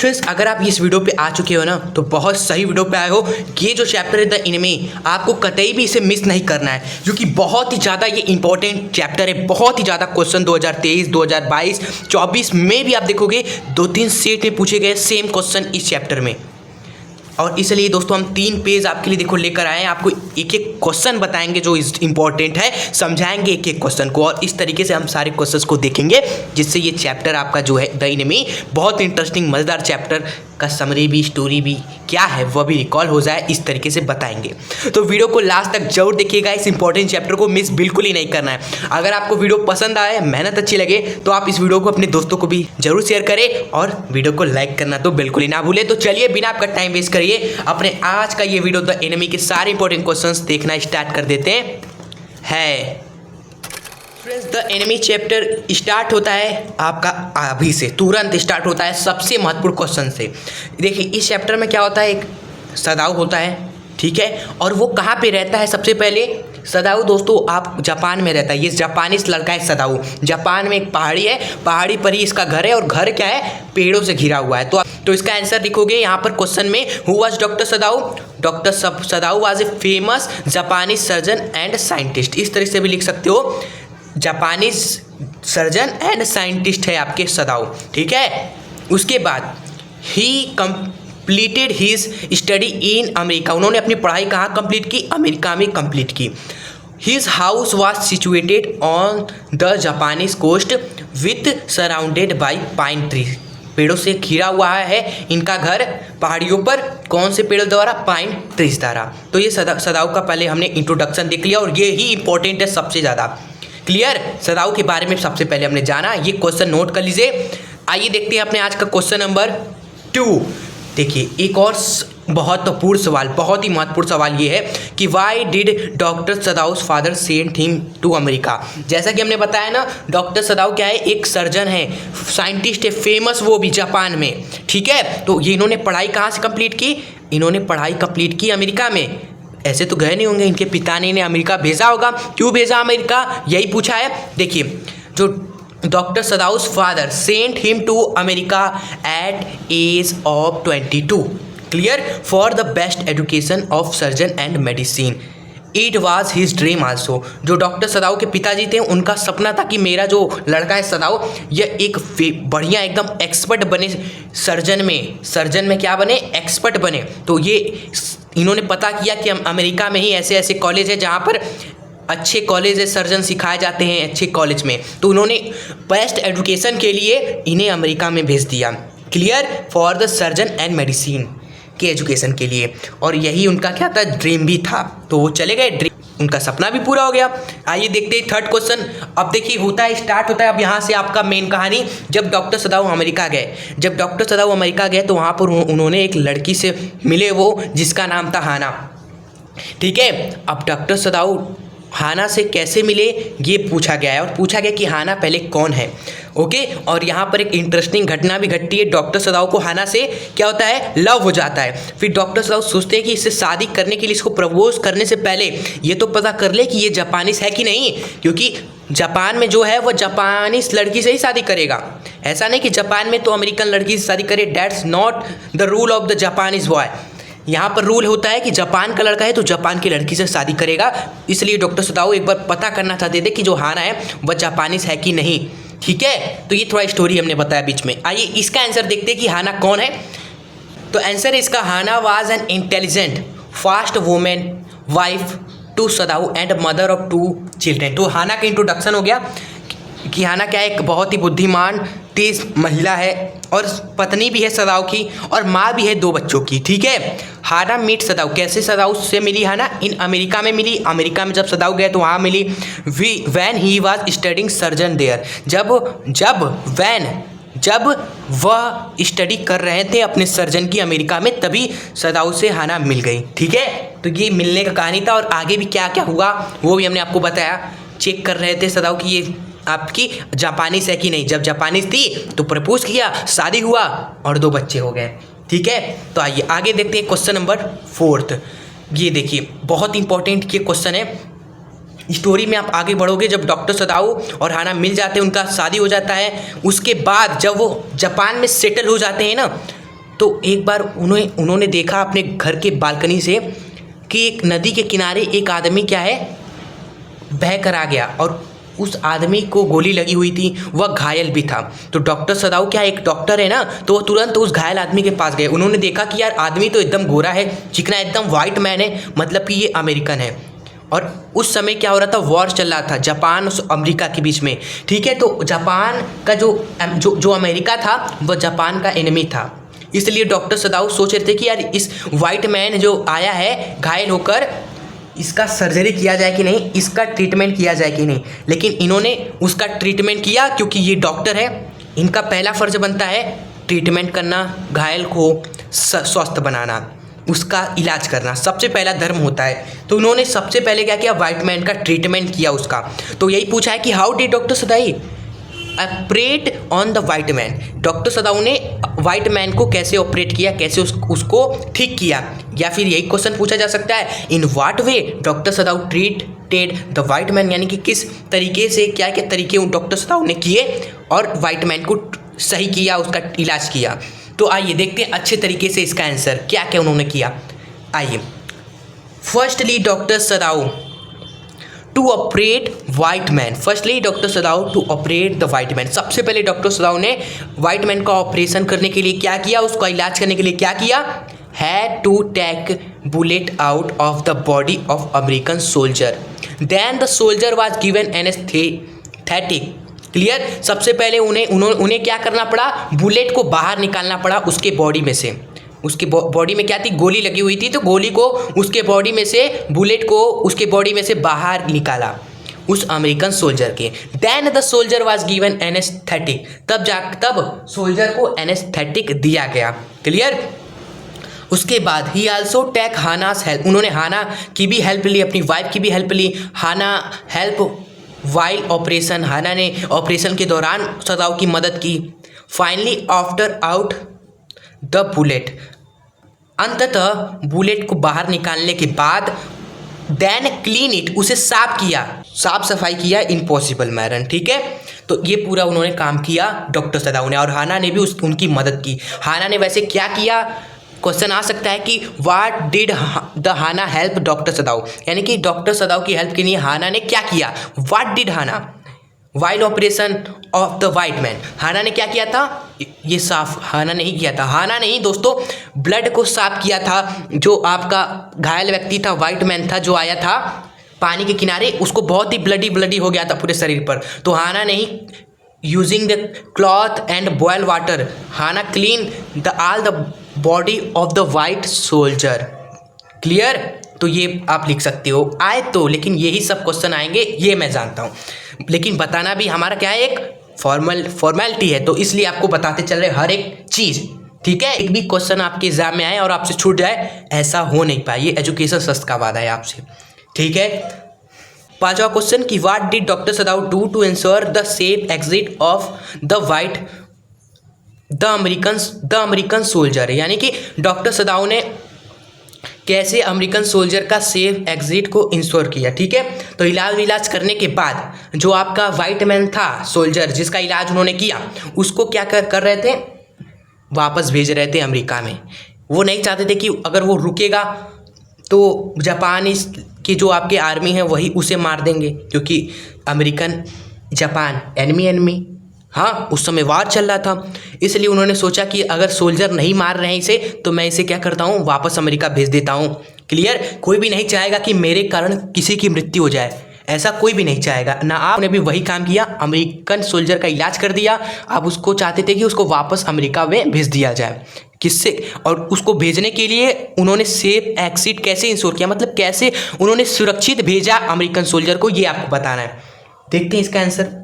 Students, अगर आप इस वीडियो पे आ चुके हो ना तो बहुत सही वीडियो पे आए हो। ये जो चैप्टर है द एनिमी, आपको कतई भी इसे मिस नहीं करना है क्योंकि बहुत ही ज़्यादा ये इंपॉर्टेंट चैप्टर है। बहुत ही ज़्यादा क्वेश्चन 2023, 2022, 24 में भी आप देखोगे 2-3 सेट में पूछे गए सेम क्वेश्चन इस चैप्टर में। और इसलिए दोस्तों हम 3 पेज आपके लिए देखो लेकर आए हैं। आपको एक एक क्वेश्चन बताएंगे जो इंपॉर्टेंट है, समझाएंगे एक एक क्वेश्चन को, और इस तरीके से हम सारे क्वेश्चंस को देखेंगे जिससे ये चैप्टर आपका जो है द एनिमी बहुत इंटरेस्टिंग मज़ेदार चैप्टर का समरी भी, स्टोरी भी क्या है वह भी रिकॉल हो जाए, इस तरीके से बताएंगे। तो वीडियो को लास्ट तक जरूर देखिएगा, इस इंपॉर्टेंट चैप्टर को मिस बिल्कुल ही नहीं करना है। अगर आपको वीडियो पसंद आए, मेहनत अच्छी लगे तो आप इस वीडियो को अपने दोस्तों को भी जरूर शेयर करें और वीडियो को लाइक करना तो बिल्कुल ही ना भूलें। तो चलिए बिना आपका टाइम वेस्ट करिए अपने आज का ये वीडियो द एनिमी के सारे इंपॉर्टेंट क्वेश्चंस देखना स्टार्ट कर देते हैं। Friends, the enemy chapter start होता है आपका अभी से, तुरंत स्टार्ट होता है सबसे महत्वपूर्ण क्वेश्चन से। देखिए इस चैप्टर में क्या होता है, एक सदाऊ होता है, ठीक है, और वो कहाँ पे रहता है। सबसे पहले सदाऊ दोस्तों आप जापान में रहता है। ये जापानीज लड़का है सदाऊ। जापान में एक पहाड़ी है, पहाड़ी पर ही इसका घर है और घर क्या है, पेड़ों से घिरा हुआ है। तो इसका आंसर लिखोगे यहाँ पर क्वेश्चन में, who was doctor Sadao. Doctor Sadao was a famous Japanese surgeon and scientist. इस तरह से भी लिख सकते हो, जापानीज सर्जन एंड साइंटिस्ट है आपके सदाऊ, ठीक है। उसके बाद ही completed his study in America. उन्होंने अपनी पढ़ाई कहाँ कंप्लीट की, अमेरिका में कंप्लीट की। His house was situated on the Japanese coast with surrounded by pine tree. पेड़ों से घिरा हुआ है इनका घर पहाड़ियों पर, कौन से पेड़ों द्वारा, पाइन ट्रीज द्वारा। तो ये सदाऊ का पहले हमने इंट्रोडक्शन देख लिया और ये ही इंपॉर्टेंट है सबसे ज़्यादा। क्लियर, सदाऊ के बारे में सबसे पहले हमने जाना, ये क्वेश्चन नोट कर लीजिए। आइए देखते हैं अपने आज का क्वेश्चन नंबर 2। देखिए एक और महत्वपूर्ण सवाल, बहुत ही महत्वपूर्ण सवाल ये है कि why did doctor Sadao's father sent him to America. जैसा कि हमने बताया ना, डॉक्टर सदाऊ क्या है, एक सर्जन है, साइंटिस्ट है, फेमस, वो भी जापान में, ठीक है। तो ये इन्होंने पढ़ाई कहाँ से कंप्लीट की, इन्होंने पढ़ाई कंप्लीट की अमेरिका में। ऐसे तो गए नहीं होंगे, इनके पिता ने इन्हें अमेरिका भेजा होगा। क्यों भेजा अमेरिका, यही पूछा है। देखिए जो doctor Sadao's father sent him to America at age of 22, clear, for the best education of surgeon and medicine. It was his dream also. जो डॉक्टर सदाऊ के पिताजी थे उनका सपना था कि मेरा जो लड़का है सदाऊ यह एक बढ़िया एकदम एक्सपर्ट बने सर्जन में क्या बने, एक्सपर्ट बने। तो ये इन्होंने पता किया कि अमेरिका में ही ऐसे ऐसे कॉलेज है जहाँ पर अच्छे कॉलेज है, सर्जन सिखाए जाते हैं अच्छे कॉलेज में। तो उन्होंने बेस्ट एजुकेशन के लिए इन्हें अमेरिका में भेज दिया, clear, for the surgeon and medicine के एजुकेशन के लिए। और यही उनका क्या था, ड्रीम भी था। तो वो चले गए, ड्रीम उनका सपना भी पूरा हो गया। आइए देखते हैं थर्ड क्वेश्चन। अब देखिए स्टार्ट होता है अब यहाँ से आपका मेन कहानी। जब डॉक्टर सदाऊ अमेरिका गए तो वहाँ पर उन्होंने एक लड़की से मिले, वो जिसका नाम था हाना, ठीक है। अब डॉक्टर सदाऊ हाना से कैसे मिले ये पूछा गया है, और पूछा गया कि हाना पहले कौन है, ओके। और यहाँ पर एक इंटरेस्टिंग घटना भी घटती है। डॉक्टर सदाऊ को हाना से क्या होता है, लव हो जाता है। फिर डॉक्टर सदाऊ सोचते हैं कि इससे शादी करने के लिए, इसको प्रपोज करने से पहले ये तो पता कर ले कि ये जापानीज है कि नहीं, क्योंकि जापान में जो है वो जापानीज लड़की से ही शादी करेगा। ऐसा नहीं कि जापान में तो अमेरिकन लड़की से शादी करे, that's not the rule of the Japanese boy. यहाँ पर रूल होता है कि जापान का लड़का है तो जापान की लड़की से शादी करेगा। इसलिए डॉक्टर सदाऊ एक बार पता करना चाहते थे कि जो हाना है वह जापानीज है कि नहीं, ठीक है। तो ये थोड़ा स्टोरी हमने बताया बीच में। आइए इसका आंसर देखते हैं कि हाना कौन है। तो आंसर इसका, Hana was an intelligent fast woman wife to Sadao and mother of 2 children. तो हाना का इंट्रोडक्शन हो गया कि हाना क्या है, एक बहुत ही बुद्धिमान तेज महिला है और पत्नी भी है सदाऊ की, और माँ भी है 2 बच्चों की, ठीक है। हाना मीट सदाऊ, कैसे सदाऊ से मिली हाना, इन अमेरिका में मिली। अमेरिका में जब सदाऊ गए तो वहाँ मिली। When he was studying surgeon there, जब वह स्टडी कर रहे थे अपने सर्जन की अमेरिका में, तभी सदाऊ से हाना मिल गई, ठीक है। तो ये मिलने का कहानी था, और आगे भी क्या क्या हुआ वो भी हमने आपको बताया। चेक कर रहे थे सदाऊ की ये आपकी जापानीज है कि नहीं। जब जापानीज थी तो प्रपोज किया, शादी हुआ और 2 बच्चे हो गए, ठीक है। तो आइए आगे देखते हैं क्वेश्चन नंबर 4। ये देखिए बहुत इंपॉर्टेंट ये क्वेश्चन है। स्टोरी में आप आगे बढ़ोगे, जब डॉक्टर सदाऊ और हाना मिल जाते हैं, उनका शादी हो जाता है। उसके बाद जब वो जापान में सेटल हो जाते हैं ना, तो एक बार उन्होंने देखा अपने घर के बालकनी से कि एक नदी के किनारे एक आदमी क्या है, बह कर आ गया और उस आदमी को गोली लगी हुई थी, वह घायल भी था। तो डॉक्टर सदाऊ क्या एक डॉक्टर है ना, तो वो तुरंत उस घायल आदमी के पास गए। उन्होंने देखा कि यार आदमी तो एकदम गोरा है, चिकना, एकदम वाइट मैन है, मतलब कि ये अमेरिकन है। और उस समय क्या हो रहा था, वॉर चल रहा था जापान और अमेरिका के बीच में, ठीक है। तो जापान का जो अमेरिका था वह जापान का एनिमी था। इसलिए डॉक्टर सदाऊ सोच रहे थे कि यार इस वाइट मैन जो आया है घायल होकर, इसका सर्जरी किया जाए कि नहीं, इसका ट्रीटमेंट किया जाए कि नहीं। लेकिन इन्होंने उसका ट्रीटमेंट किया, क्योंकि ये डॉक्टर है, इनका पहला फ़र्ज बनता है ट्रीटमेंट करना, घायल को स्वस्थ बनाना, उसका इलाज करना सबसे पहला धर्म होता है। तो उन्होंने सबसे पहले क्या किया, वाइट मैन का ट्रीटमेंट किया उसका। तो यही पूछा है कि how did doctor Sadao operate on the white man, doctor Sadao ने वाइट मैन को कैसे ऑपरेट किया, कैसे उसको ठीक किया। या फिर यही क्वेश्चन पूछा जा सकता है, in what way doctor Sadao treated the white man, यानी कि किस तरीके से, क्या क्या तरीके डॉक्टर सदाऊ ने किए और वाइट मैन को सही किया, उसका इलाज किया। तो आइए देखते हैं अच्छे तरीके से इसका आंसर क्या क्या उन्होंने किया। आइए, firstly doctor Sadao to operate white man, firstly doctor Sadao to operate the white man, सबसे पहले डॉक्टर सदाऊ ने वाइट मैन का ऑपरेशन करने के लिए क्या किया, उसका इलाज करने के लिए क्या किया, had to take bullet out of the body of American soldier, then the soldier was given anaesthetic. Clear, सबसे पहले उन्हें क्या करना पड़ा, बुलेट को बाहर निकालना पड़ा उसके बॉडी में से। उसके बॉडी में क्या थी, गोली लगी हुई थी, तो गोली को उसके बॉडी में से, बुलेट को उसके बॉडी में से बाहर निकाला उस अमेरिकन सोल्जर के। Then the soldier was given anaesthetic, तब सोल्जर को एनेस्थेटिक दिया गया। क्लियर, उसके बाद ही आल्सो टेक हानास हेल्प, उन्होंने हाना की भी हेल्प ली, अपनी वाइफ की भी हेल्प ली। हाना हेल्प वाइल ऑपरेशन, हाना ने ऑपरेशन के दौरान सदाऊ की मदद की। Finally after out the bullet, अंततः बुलेट को बाहर निकालने के बाद देन क्लीन इट, उसे साफ किया, साफ सफाई किया इन पॉसिबल मैनर, ठीक है। तो ये पूरा उन्होंने काम किया डॉक्टर सदाऊ ने, और हाना ने भी उनकी मदद की। हाना ने वैसे क्या किया, क्वेश्चन आ सकता है कि what did the Hana help doctor Sadao, यानी कि डॉक्टर सदाऊ की हेल्प के लिए हाना ने क्या किया, what did Hana while operation of the white man, Hana ने क्या किया था, ये साफ हाना नहीं किया था, हाना नहीं दोस्तों, ब्लड को साफ किया था। जो आपका घायल व्यक्ति था, वाइट मैन था, जो आया था पानी के किनारे, उसको बहुत ही ब्लडी हो गया था पूरे शरीर पर। तो हाना नहीं, using the cloth and boil water, Hana clean the all the body of the white soldier. Clear, तो ये आप लिख सकते हो। आए तो, लेकिन यही सब क्वेश्चन आएंगे, ये मैं जानता हूँ, लेकिन बताना भी हमारा क्या है, एक फॉर्मेलिटी है, तो इसलिए आपको बताते चल रहे हर एक चीज़, ठीक है। एक भी क्वेश्चन आपके एग्जाम में आए और आपसे छूट जाए, ऐसा हो नहीं पाए, ये एजुकेशन सस्त का वादा है आपसे, ठीक है। पांचवा क्वेश्चन कि what did doctor Sadao do to ensure the safe exit of the American soldier, यानी कि डॉक्टर सदाऊ ने कैसे अमेरिकन सोल्जर का सेफ एग्जिट को इंश्योर किया, ठीक है। तो इलाज करने के बाद जो आपका वाइट मैन था सोल्जर, जिसका इलाज उन्होंने किया, उसको क्या कर रहे थे, वापस भेज रहे थे अमेरिका में। वो नहीं चाहते थे कि अगर वो रुकेगा तो जापान की जो आपके आर्मी है वही उसे मार देंगे, क्योंकि अमेरिकन जापान एनमी, हाँ उस समय वार चल रहा था। इसलिए उन्होंने सोचा कि अगर सोल्जर नहीं मार रहे हैं इसे, तो मैं इसे क्या करता हूँ, वापस अमेरिका भेज देता हूँ। क्लियर, कोई भी नहीं चाहेगा कि मेरे कारण किसी की मृत्यु हो जाए, ऐसा कोई भी नहीं चाहेगा ना। आपने भी वही काम किया, अमेरिकन सोल्जर का इलाज कर दिया। आप उसको चाहते थे कि उसको वापस अमेरिका में भेज दिया जाए, किससे, और उसको भेजने के लिए उन्होंने सेफ एग्जिट कैसे इंश्योर किया, मतलब कैसे उन्होंने सुरक्षित भेजा अमेरिकन सोल्जर को, ये आपको बताना है। देखते हैं इसका answer.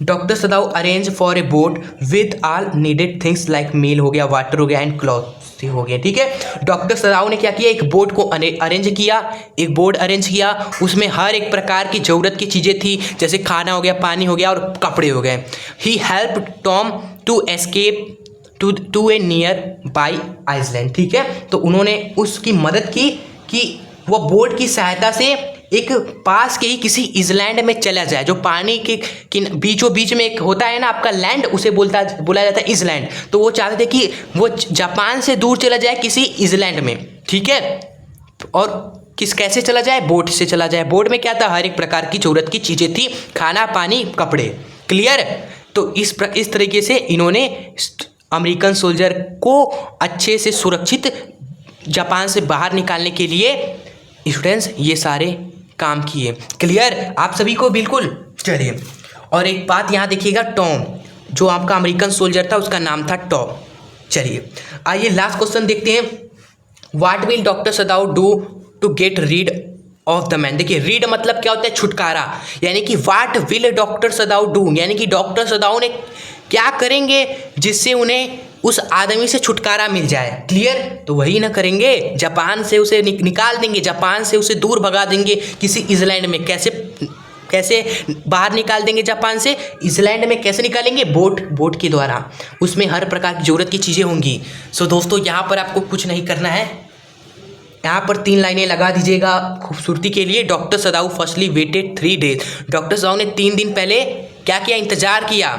Doctor Sadao arrange for a boat with all needed things like meal हो गया, वाटर हो गया एंड क्लॉथ हो गया, ठीक है। डॉक्टर सदाऊ ने क्या किया, एक बोट को अरेंज किया, एक बोट अरेंज किया, उसमें हर एक प्रकार की ज़रूरत की चीज़ें थी, जैसे खाना हो गया, पानी हो गया और कपड़े हो गए। He help Tom to escape to a nearby island, ठीक है। तो उन्होंने उसकी मदद की कि वह बोट की सहायता से एक पास के ही किसी इसलैंड में चला जाए, जो पानी के बीचों बीच में एक होता है ना आपका लैंड, उसे बोला जाता है इसलैंड। तो वो चाहते थे कि वो जापान से दूर चला जाए किसी इसलैंड में, ठीक है। और कैसे चला जाए? बोट से चला जाए। बोट में क्या था? हर एक प्रकार की जरूरत की चीज़ें थी, खाना, पानी, कपड़े। क्लियर? तो इस तरीके से इन्होंने अमेरिकन सोल्जर को अच्छे से सुरक्षित जापान से बाहर निकालने के लिए स्टूडेंट्स ये सारे काम किए। क्लियर आप सभी को? बिल्कुल। चलिए, और एक बात यहाँ देखिएगा, टॉम जो आपका अमेरिकन सोल्जर था उसका नाम था टॉम। चलिए आइए लास्ट क्वेश्चन देखते हैं। What will doctor Sadao do to get rid of the man? देखिए रीड मतलब क्या होता है? छुटकारा। यानी कि what will doctor Sadao do, यानी कि डॉक्टर सदाओ ने क्या करेंगे जिससे उन्हें उस आदमी से छुटकारा मिल जाए। क्लियर? तो वही ना करेंगे, जापान से उसे निकाल देंगे, जापान से उसे दूर भगा देंगे किसी इसलैंड में। कैसे बाहर निकाल देंगे जापान से? इसलैंड में कैसे निकालेंगे? बोट के द्वारा। उसमें हर प्रकार की जरूरत की चीज़ें होंगी। सो दोस्तों यहाँ पर आपको कुछ नहीं करना है, यहाँ पर 3 लाइनें लगा दीजिएगा खूबसूरती के लिए। Doctor Sadao firstly waited 3 days. Doctor Sadao ने 3 दिन पहले क्या किया? इंतजार किया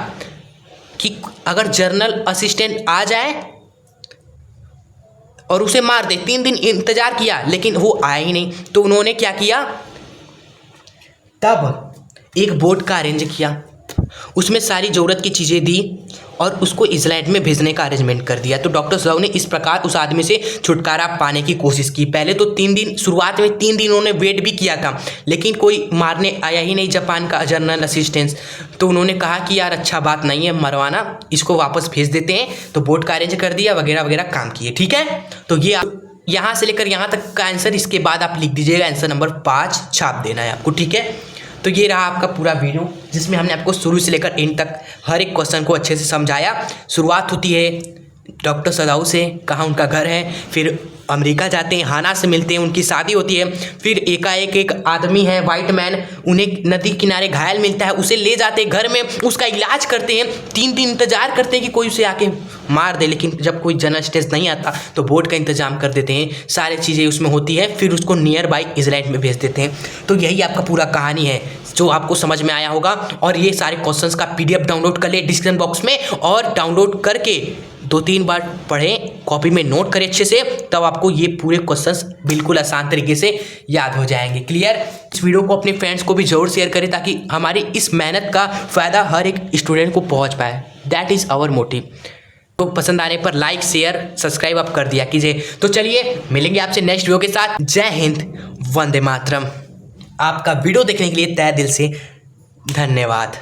कि अगर जर्नल असिस्टेंट आ जाए और उसे मार दे। 3 दिन इंतजार किया लेकिन वो आया ही नहीं। तो उन्होंने क्या किया? तब एक बोट का अरेंज किया, उसमें सारी ज़रूरत की चीज़ें दी और उसको इसलैंड में भेजने का अरेंजमेंट कर दिया। तो डॉक्टर सदाऊ ने इस प्रकार उस आदमी से छुटकारा पाने की कोशिश की। पहले तो 3 दिन, शुरुआत में 3 दिन उन्होंने वेट भी किया था, लेकिन कोई मारने आया ही नहीं जापान का जनरल असिस्टेंस। तो उन्होंने कहा कि यार अच्छा बात नहीं है मरवाना, इसको वापस भेज देते हैं। तो बोट का अरेंज कर दिया, वगैरह वगैरह काम किए। ठीक है, तो ये यहाँ से लेकर यहाँ तक का आंसर, इसके बाद आप लिख दीजिएगा आंसर नंबर 5 छाप देना है आपको। ठीक है, तो ये रहा आपका पूरा वीडियो जिसमें हमने आपको शुरू से लेकर एंड तक हर एक क्वेश्चन को अच्छे से समझाया। शुरुआत होती है डॉक्टर सदाऊ से, कहाँ उनका घर है, फिर अमेरिका जाते हैं, हाना से मिलते हैं, उनकी शादी होती है। फिर एकाएक एक आदमी है वाइट मैन, उन्हें नदी किनारे घायल मिलता है, उसे ले जाते हैं घर में, उसका इलाज करते हैं। 3 दिन इंतजार करते हैं कि कोई उसे आके मार दे, लेकिन जब कोई जनरल स्टेज नहीं आता तो बोट का इंतजाम कर देते हैं, सारी चीज़ें उसमें होती है। फिर उसको नियर बाई इसलैंड में भेज देते हैं। तो यही आपका पूरा कहानी है जो आपको समझ में आया होगा। और ये सारे क्वेश्चंस का PDF डाउनलोड कर ले डिस्क्रिप्शन बॉक्स में, और डाउनलोड करके 2-3 बार पढ़ें, कॉपी में नोट करें अच्छे से, तब आपको ये पूरे क्वेश्चंस बिल्कुल आसान तरीके से याद हो जाएंगे। क्लियर? इस वीडियो को अपने फ्रेंड्स को भी जरूर शेयर करें ताकि हमारी इस मेहनत का फ़ायदा हर एक स्टूडेंट को पहुंच पाए। That is our motive. तो पसंद आने पर लाइक, शेयर, सब्सक्राइब आप कर दिया कीजिए। तो चलिए मिलेंगे आपसे नेक्स्ट वीडियो के साथ। जय हिंद, वंदे मातरम। आपका वीडियो देखने के लिए तहे दिल से धन्यवाद।